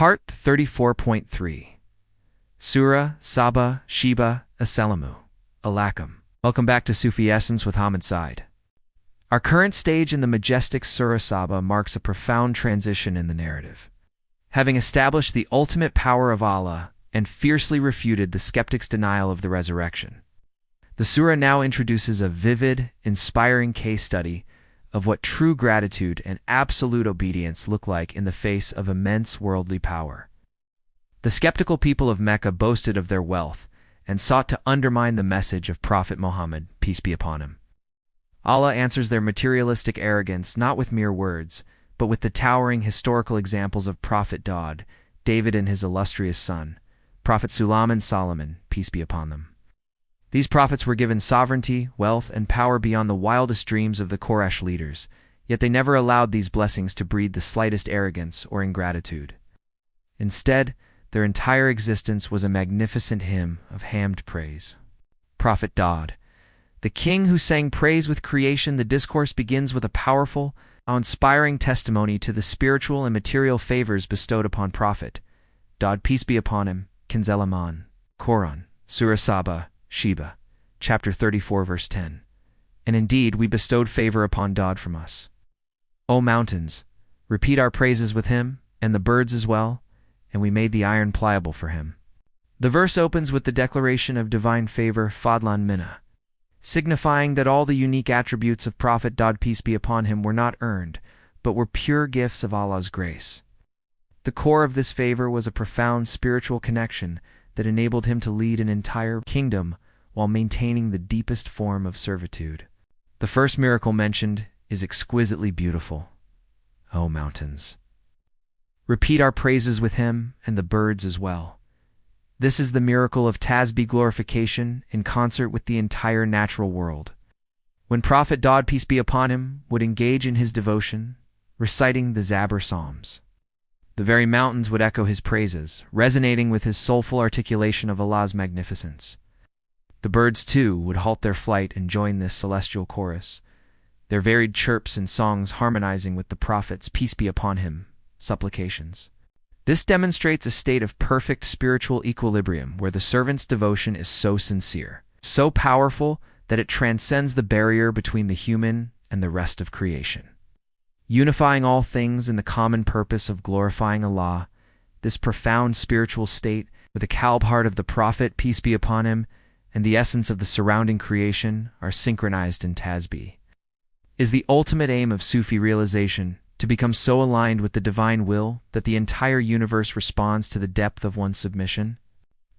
Part 34.3 Surah Saba, Sheba, Assalamu Alaikum. Welcome back to Sufi Essence with Hammad Syed. Our current stage in the majestic Surah Saba marks a profound transition in the narrative. Having established the ultimate power of Allah and fiercely refuted the skeptics' denial of the resurrection, the surah now introduces a vivid, inspiring case study of what true gratitude and absolute obedience look like in the face of immense worldly power. The skeptical people of Mecca boasted of their wealth and sought to undermine the message of Prophet Muhammad, peace be upon him. Allah answers their materialistic arrogance not with mere words, but with the towering historical examples of Prophet Dawud, David and his illustrious son, Prophet Sulayman, peace be upon them. These prophets were given sovereignty, wealth, and power beyond the wildest dreams of the Quraysh leaders, yet they never allowed these blessings to breed the slightest arrogance or ingratitude. Instead, their entire existence was a magnificent hymn of hamd praise. Prophet Dawud, the king who sang praise with creation, the discourse begins with a powerful, awe-inspiring testimony to the spiritual and material favors bestowed upon Prophet Dawud, peace be upon him, Sulayman, Quran, Surah Saba, Sheba, chapter 34, verse 10. And indeed, we bestowed favor upon Dawud from us. O mountains, repeat our praises with him, and the birds as well, and we made the iron pliable for him. The verse opens with the declaration of divine favor, Fadlan Minna, signifying that all the unique attributes of Prophet Dawud, peace be upon him, were not earned, but were pure gifts of Allah's grace. The core of this favor was a profound spiritual connection that enabled him to lead an entire kingdom while maintaining the deepest form of servitude. The first miracle mentioned is exquisitely beautiful. O mountains, repeat our praises with him, and the birds as well. This is the miracle of Tasbeeh glorification in concert with the entire natural world. When Prophet Dawud, peace be upon him, would engage in his devotion, reciting the Zabur Psalms, the very mountains would echo his praises, resonating with his soulful articulation of Allah's magnificence. The birds, too, would halt their flight and join this celestial chorus, their varied chirps and songs harmonizing with the Prophet's, peace be upon him, supplications. This demonstrates a state of perfect spiritual equilibrium where the servant's devotion is so sincere, so powerful that it transcends the barrier between the human and the rest of creation. Unifying all things in the common purpose of glorifying Allah, this profound spiritual state, with the kalb heart of the Prophet, peace be upon him, and the essence of the surrounding creation, are synchronized in Tasbeeh. Is the ultimate aim of Sufi realization to become so aligned with the divine will that the entire universe responds to the depth of one's submission?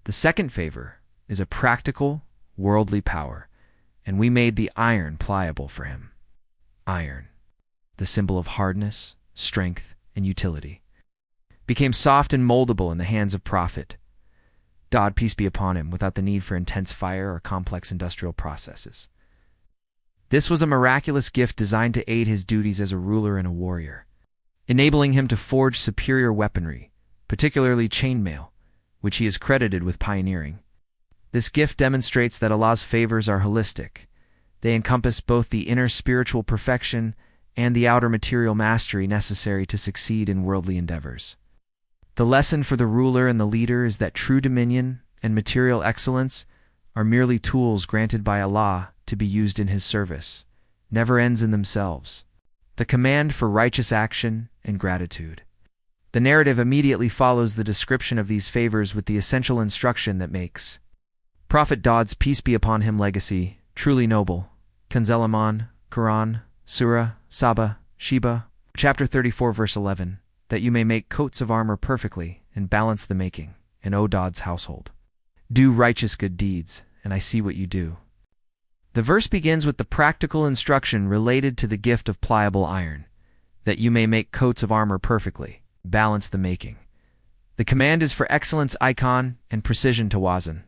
The second favor is a practical, worldly power, and we made the iron pliable for him. Iron, the symbol of hardness, strength, and utility, became soft and moldable in the hands of Prophet Dawud, peace be upon him, without the need for intense fire or complex industrial processes. This was a miraculous gift designed to aid his duties as a ruler and a warrior, enabling him to forge superior weaponry, particularly chainmail, which he is credited with pioneering. This gift demonstrates that Allah's favors are holistic. They encompass both the inner spiritual perfection and the outer material mastery necessary to succeed in worldly endeavors. The lesson for the ruler and the leader is that true dominion and material excellence are merely tools granted by Allah to be used in his service, never ends in themselves. The command for righteous action and gratitude. The narrative immediately follows the description of these favors with the essential instruction that makes Prophet Dawud's, peace be upon him, legacy truly noble. Sulayman, Quran, Surah Saba, Sheba, chapter 34, verse 11, that you may make coats of armor perfectly and balance the making, and O Dawud's household, do righteous good deeds, and I see what you do. The verse begins with the practical instruction related to the gift of pliable iron, that you may make coats of armor perfectly, balance the making. The command is for excellence icon and precision tawazun.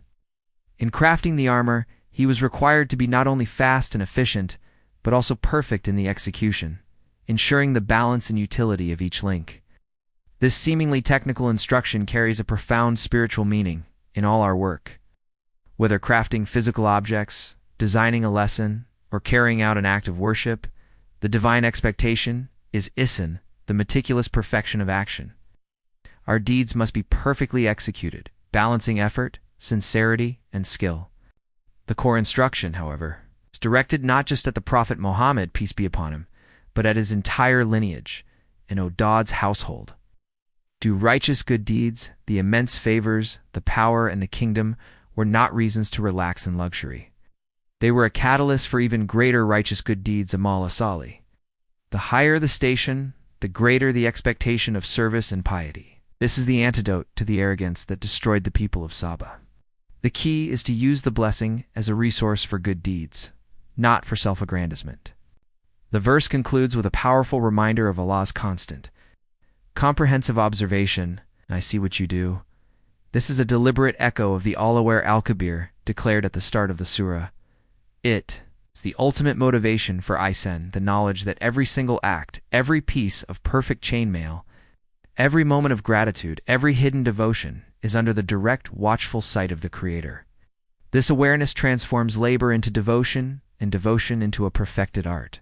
In crafting the armor, he was required to be not only fast and efficient, but also perfect in the execution, ensuring the balance and utility of each link. This seemingly technical instruction carries a profound spiritual meaning in all our work. Whether crafting physical objects, designing a lesson, or carrying out an act of worship, the divine expectation is Ihsan, the meticulous perfection of action. our deeds must be perfectly executed, balancing effort, sincerity, and skill. The core instruction, however, is directed not just at the Prophet Muhammad, peace be upon him, but at his entire lineage and Dawud's household. Do righteous good deeds, the immense favors, the power, and the kingdom were not reasons to relax in luxury. They were a catalyst for even greater righteous good deeds, Amal Asali. The higher the station, the greater the expectation of service and piety. This is the antidote to the arrogance that destroyed the people of Saba. The key is to use the blessing as a resource for good deeds, not for self-aggrandizement. The verse concludes with a powerful reminder of Allah's constant, comprehensive observation, and I see what you do. This is a deliberate echo of the all-aware Al-Kabir declared at the start of the surah. It is the ultimate motivation for Ihsan, the knowledge that every single act, every piece of perfect chainmail, every moment of gratitude, every hidden devotion is under the direct, watchful sight of the Creator. This awareness transforms labor into devotion and devotion into a perfected art.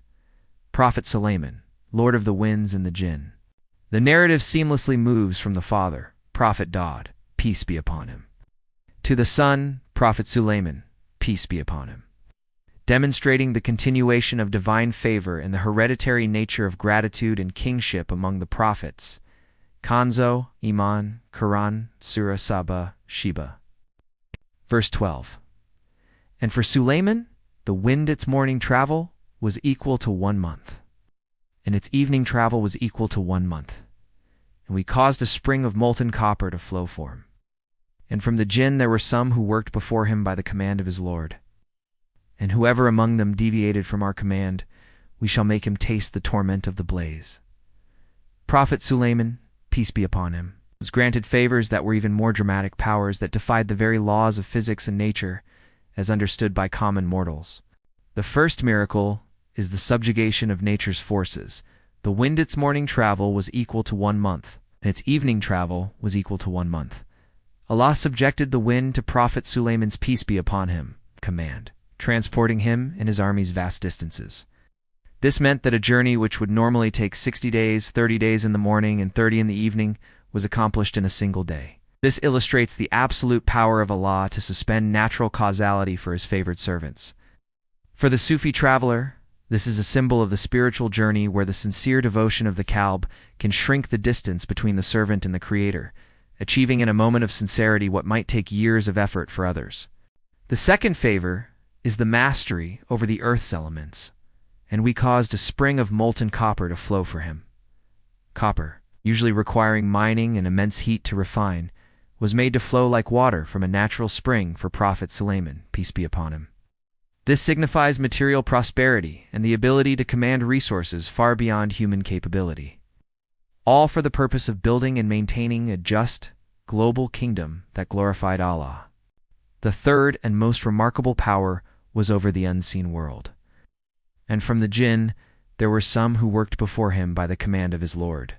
Prophet Sulayman, Lord of the winds and the Jinn. The narrative seamlessly moves from the father, Prophet Dawud, peace be upon him, to the son, Prophet Sulayman, peace be upon him, demonstrating the continuation of divine favor and the hereditary nature of gratitude and kingship among the prophets. Kanzo, Iman, Quran, Surah Saba, Sheba. Verse 12. And for Sulayman, the wind its morning travel was equal to 1 month, and its evening travel was equal to 1 month. And we caused a spring of molten copper to flow for him. And from the Jinn there were some who worked before him by the command of his Lord. And whoever among them deviated from our command, we shall make him taste the torment of the blaze. Prophet Sulayman, peace be upon him, was granted favors that were even more dramatic, powers that defied the very laws of physics and nature as understood by common mortals. The first miracle is the subjugation of nature's forces. The wind its morning travel was equal to 1 month, and its evening travel was equal to 1 month. Allah subjected the wind to Prophet Sulayman's peace be upon him command, transporting him and his armies vast distances. This meant that a journey which would normally take 60 days, 30 days in the morning and 30 in the evening, was accomplished in a single day. This illustrates the absolute power of Allah to suspend natural causality for his favored servants. For the Sufi traveler, this is a symbol of the spiritual journey where the sincere devotion of the Kalb can shrink the distance between the servant and the Creator, achieving in a moment of sincerity what might take years of effort for others. The second favor is the mastery over the earth's elements, and we caused a spring of molten copper to flow for him. Copper, usually requiring mining and immense heat to refine, was made to flow like water from a natural spring for Prophet Sulayman, peace be upon him. This signifies material prosperity and the ability to command resources far beyond human capability, all for the purpose of building and maintaining a just, global kingdom that glorified Allah. The third and most remarkable power was over the unseen world. And from the Jinn, there were some who worked before him by the command of his Lord.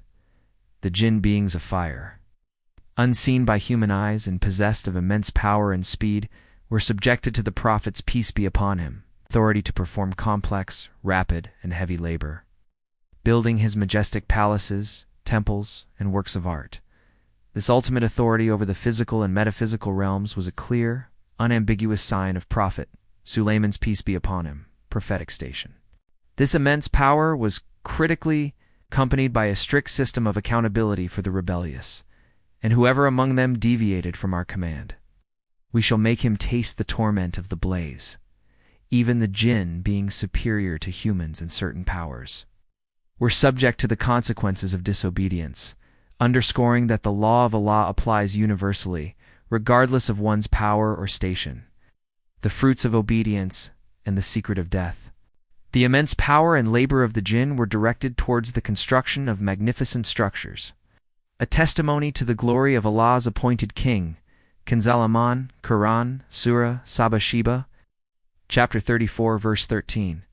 The Jinn beings of fire, unseen by human eyes and possessed of immense power and speed, were subjected to the Prophet's peace be upon him, authority to perform complex, rapid, and heavy labor, building his majestic palaces, temples, and works of art. This ultimate authority over the physical and metaphysical realms was a clear, unambiguous sign of Prophet Sulayman's peace be upon him, prophetic station. This immense power was critically accompanied by a strict system of accountability for the rebellious, and whoever among them deviated from our command, we shall make him taste the torment of the blaze, even the Jinn being superior to humans in certain powers, were subject to the consequences of disobedience, underscoring that the law of Allah applies universally, regardless of one's power or station. The fruits of obedience and the secret of death. The immense power and labor of the Jinn were directed towards the construction of magnificent structures, a testimony to the glory of Allah's appointed king. Kanzalaman, Quran, Surah Saba Sheba, chapter 34, verse 13.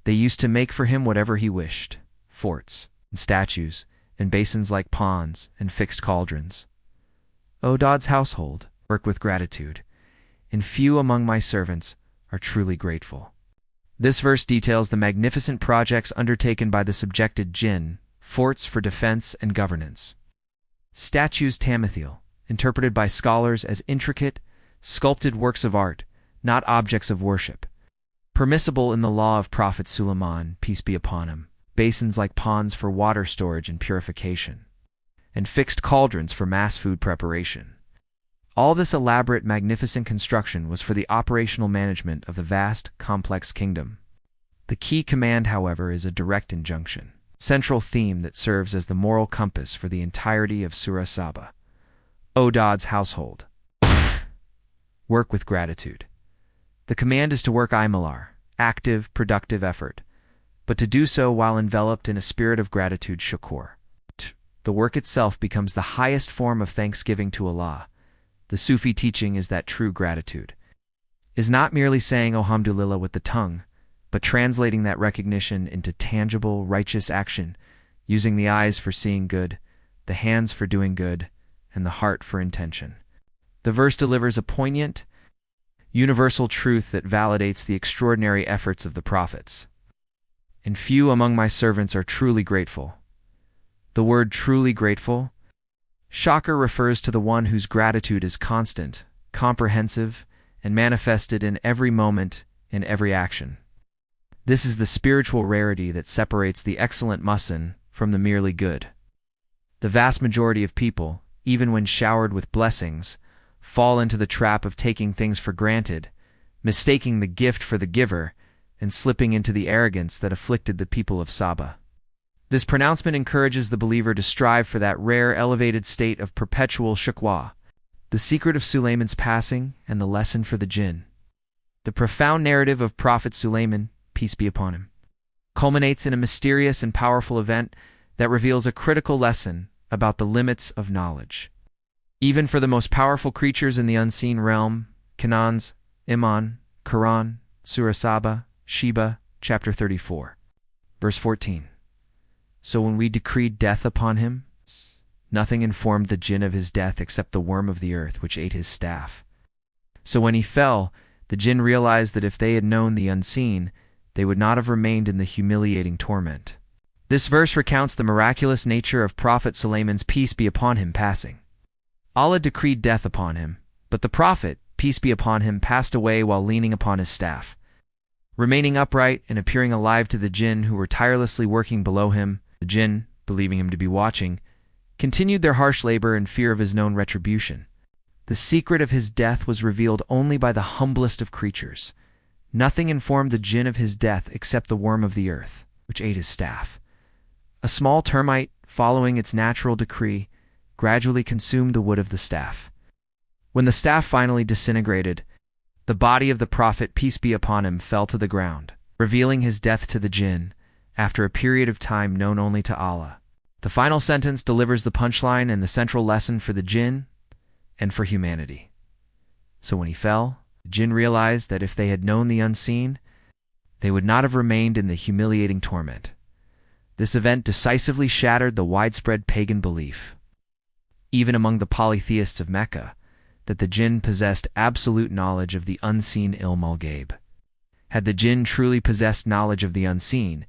They used to make for him whatever he wished, forts and statues and basins like ponds and fixed cauldrons. O Dawud's household, work with gratitude, and few among my servants are truly grateful. This verse details the magnificent projects undertaken by the subjected Jinn, forts for defense and governance. Statues Tamathyl, interpreted by scholars as intricate, sculpted works of art, not objects of worship. Permissible in the law of Prophet Sulayman, peace be upon him, basins like ponds for water storage and purification, and fixed cauldrons for mass food preparation. All this elaborate, magnificent construction was for the operational management of the vast, complex kingdom. The key command, however, is a direct injunction, central theme that serves as the moral compass for the entirety of Surah Saba. O Dawud's household, work with gratitude. The command is to work imalar, active, productive effort, but to do so while enveloped in a spirit of gratitude, shukur. The work itself becomes the highest form of thanksgiving to Allah. The Sufi teaching is that true gratitude is not merely saying Alhamdulillah with the tongue, but translating that recognition into tangible, righteous action, using the eyes for seeing good, the hands for doing good, and the heart for intention. The verse delivers a poignant, universal truth that validates the extraordinary efforts of the prophets. And few among my servants are truly grateful. The word truly grateful, shocker, refers to the one whose gratitude is constant, comprehensive, and manifested in every moment, in every action. This is the spiritual rarity that separates the excellent muhsin from the merely good. The vast majority of people, even when showered with blessings, fall into the trap of taking things for granted, mistaking the gift for the giver, and slipping into the arrogance that afflicted the people of Saba. This pronouncement encourages the believer to strive for that rare, elevated state of perpetual shukwa, the secret of Sulayman's passing and the lesson for the Jinn. The profound narrative of Prophet Sulayman, peace be upon him, culminates in a mysterious and powerful event that reveals a critical lesson about the limits of knowledge. Even for the most powerful creatures in the unseen realm, Kanans, Iman, Quran, Surah Saba, Sheba, chapter 34, verse 14. So when we decreed death upon him, nothing informed the jinn of his death except the worm of the earth which ate his staff. So when he fell, the jinn realized that if they had known the unseen, they would not have remained in the humiliating torment. This verse recounts the miraculous nature of Prophet Sulayman's peace be upon him passing. Allah decreed death upon him, but the Prophet, peace be upon him, passed away while leaning upon his staff. Remaining upright and appearing alive to the jinn who were tirelessly working below him, the jinn, believing him to be watching, continued their harsh labor in fear of his known retribution. The secret of his death was revealed only by the humblest of creatures. Nothing informed the jinn of his death except the worm of the earth, which ate his staff. A small termite, following its natural decree, gradually consumed the wood of the staff. When the staff finally disintegrated, the body of the Prophet, peace be upon him, fell to the ground, revealing his death to the jinn, after a period of time known only to Allah. The final sentence delivers the punchline and the central lesson for the jinn and for humanity. So when he fell, the jinn realized that if they had known the unseen, they would not have remained in the humiliating torment. This event decisively shattered the widespread pagan belief, even among the polytheists of Mecca, that the jinn possessed absolute knowledge of the unseen al-Ghayb. Had the jinn truly possessed knowledge of the unseen,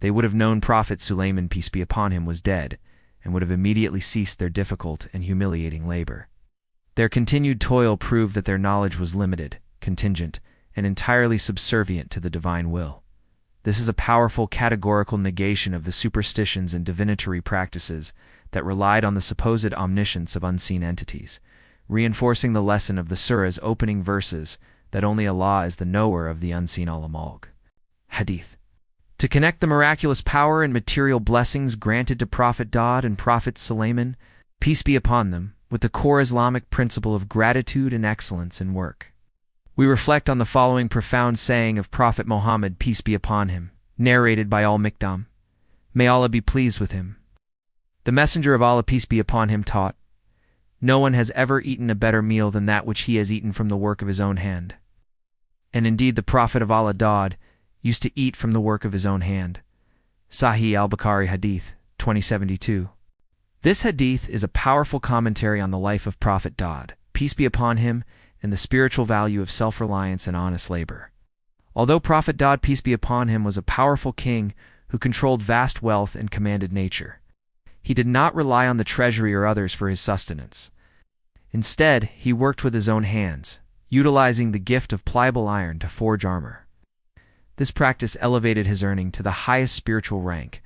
they would have known Prophet Sulayman, peace be upon him, was dead, and would have immediately ceased their difficult and humiliating labor. Their continued toil proved that their knowledge was limited, contingent, and entirely subservient to the divine will. This is a powerful categorical negation of the superstitions and divinatory practices that relied on the supposed omniscience of unseen entities, reinforcing the lesson of the surah's opening verses that only Allah is the knower of the unseen al-Mulk. Hadith. To connect the miraculous power and material blessings granted to Prophet Dawud and Prophet Sulayman, peace be upon them, with the core Islamic principle of gratitude and excellence in work, we reflect on the following profound saying of Prophet Muhammad, peace be upon him, narrated by al-Mikdam. May Allah be pleased with him. The Messenger of Allah, peace be upon him, taught, "No one has ever eaten a better meal than that which he has eaten from the work of his own hand." And indeed the Prophet of Allah, Dawud, used to eat from the work of his own hand. Sahih al-Bukhari Hadith 2072. This hadith is a powerful commentary on the life of Prophet Dawud, peace be upon him, and the spiritual value of self-reliance and honest labor. Although Prophet Dawud, peace be upon him, was a powerful king who controlled vast wealth and commanded nature, He did not rely on the treasury or others for his sustenance. Instead, he worked with his own hands, utilizing the gift of pliable iron to forge armor. This practice elevated his earning to the highest spiritual rank,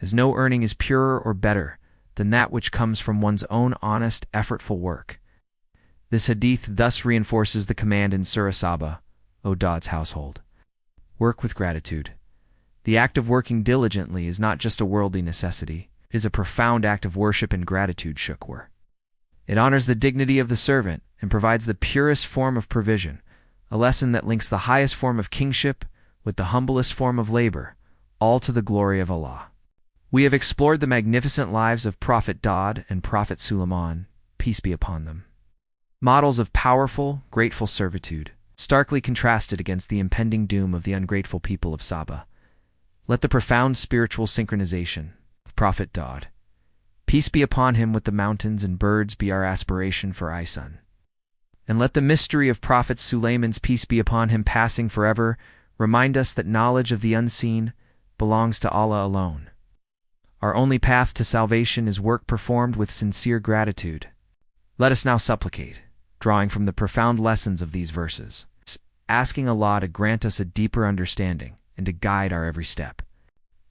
as no earning is purer or better than that which comes from one's own honest, effortful work. This hadith thus reinforces the command in Surah Saba, O Dawud's household. Work with gratitude. The act of working diligently is not just a worldly necessity, it is a profound act of worship and gratitude, shukr. It honors the dignity of the servant and provides the purest form of provision, a lesson that links the highest form of kingship with the humblest form of labor, all to the glory of Allah. We have explored the magnificent lives of Prophet Dawud and Prophet Sulayman, peace be upon them. Models of powerful, grateful servitude, starkly contrasted against the impending doom of the ungrateful people of Saba. Let the profound spiritual synchronization of Prophet Dawud, peace be upon him, with the mountains and birds be our aspiration for Ihsan. And let the mystery of Prophet Sulayman's, peace be upon him, passing forever, remind us that knowledge of the unseen belongs to Allah alone. Our only path to salvation is work performed with sincere gratitude. Let us now supplicate, drawing from the profound lessons of these verses, asking Allah to grant us a deeper understanding and to guide our every step.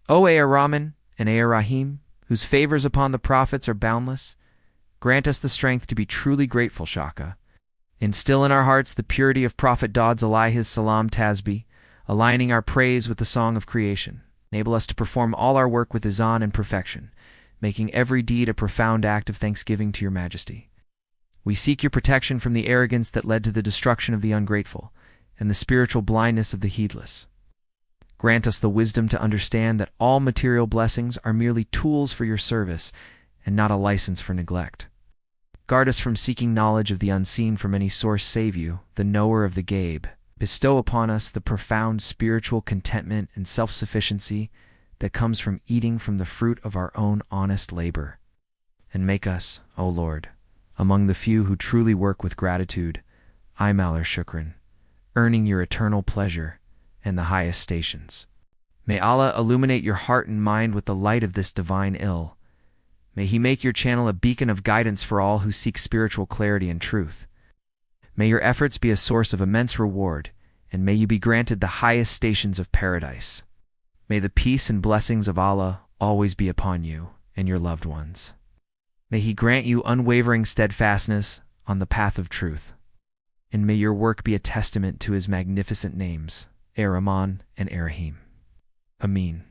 O Ar-Rahman and Ar-Rahim, whose favors upon the prophets are boundless, grant us the strength to be truly grateful, Shaka. Instill in our hearts the purity of Prophet Dawud's alayhi salam Tasbeeh, aligning our praise with the song of creation. Enable us to perform all our work with Ihsan and perfection, making every deed a profound act of thanksgiving to your majesty. We seek your protection from the arrogance that led to the destruction of the ungrateful and the spiritual blindness of the heedless. Grant us the wisdom to understand that all material blessings are merely tools for your service and not a license for neglect. Guard us from seeking knowledge of the unseen from any source save you, the knower of the Ghayb. Bestow upon us the profound spiritual contentment and self-sufficiency that comes from eating from the fruit of our own honest labor. And make us, O Lord, among the few who truly work with gratitude, Imalar Shukran, earning your eternal pleasure and the highest stations. May Allah illuminate your heart and mind with the light of this divine ill. May He make your channel a beacon of guidance for all who seek spiritual clarity and truth. May your efforts be a source of immense reward, and may you be granted the highest stations of paradise. May the peace and blessings of Allah always be upon you and your loved ones. May He grant you unwavering steadfastness on the path of truth, and may your work be a testament to His magnificent names, Ar-Rahman and Ar-Rahim. Ameen.